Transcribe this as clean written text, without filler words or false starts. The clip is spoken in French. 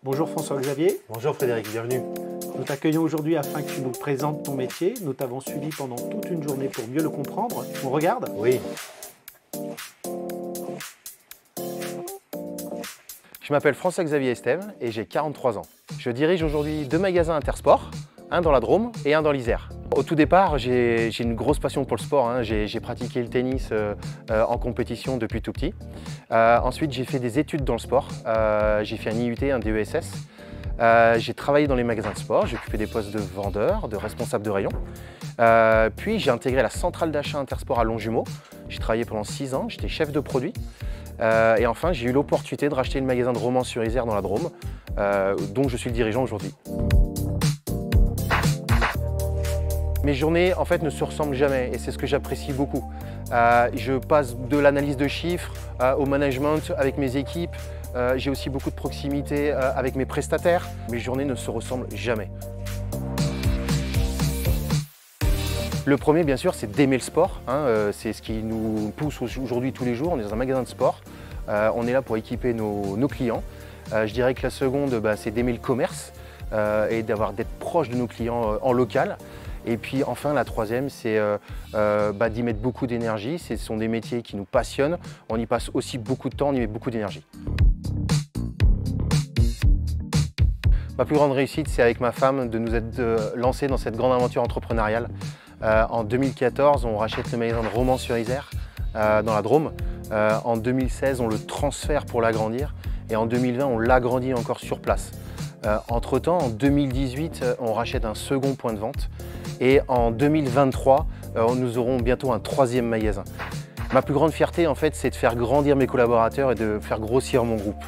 Bonjour François-Xavier. Bonjour Frédéric, bienvenue. Nous t'accueillons aujourd'hui afin que tu nous présentes ton métier. Nous t'avons suivi pendant toute une journée pour mieux le comprendre. On regarde? Oui. Je m'appelle François-Xavier Estève et j'ai 43 ans. Je dirige aujourd'hui 2 magasins Intersport, un dans la Drôme et un dans l'Isère. Au tout départ, j'ai une grosse passion pour le sport. J'ai pratiqué le tennis en compétition depuis tout petit. Ensuite, j'ai fait des études dans le sport. J'ai fait un IUT, un DESS. J'ai travaillé dans les magasins de sport. J'ai occupé des postes de vendeur, de responsable de rayon. Puis j'ai intégré la centrale d'achat Intersport à Longjumeau. J'ai travaillé pendant 6 ans. J'étais chef de produit. Et enfin, j'ai eu l'opportunité de racheter le magasin de Romans-sur-Isère dans la Drôme, dont je suis le dirigeant aujourd'hui. Mes journées en fait ne se ressemblent jamais et c'est ce que j'apprécie beaucoup. Je passe de l'analyse de chiffres au management avec mes équipes. J'ai aussi beaucoup de proximité avec mes prestataires. Mes journées ne se ressemblent jamais. Le premier, bien sûr, c'est d'aimer le sport. C'est ce qui nous pousse aujourd'hui tous les jours. On est dans un magasin de sport. On est là pour équiper nos clients. Je dirais que la seconde, c'est d'aimer le commerce et d'être proche de nos clients en local. Et puis enfin, la troisième, c'est d'y mettre beaucoup d'énergie. Ce sont des métiers qui nous passionnent. On y passe aussi beaucoup de temps, on y met beaucoup d'énergie. Ma plus grande réussite, c'est avec ma femme de nous être lancés dans cette grande aventure entrepreneuriale. En 2014, on rachète le magasin de Romans-sur-Isère dans la Drôme. En 2016, on le transfère pour l'agrandir. Et en 2020, on l'agrandit encore sur place. Entre-temps, en 2018, on rachète un second point de vente. Et en 2023, nous aurons bientôt un 3e magasin. Ma plus grande fierté, en fait, c'est de faire grandir mes collaborateurs et de faire grossir mon groupe.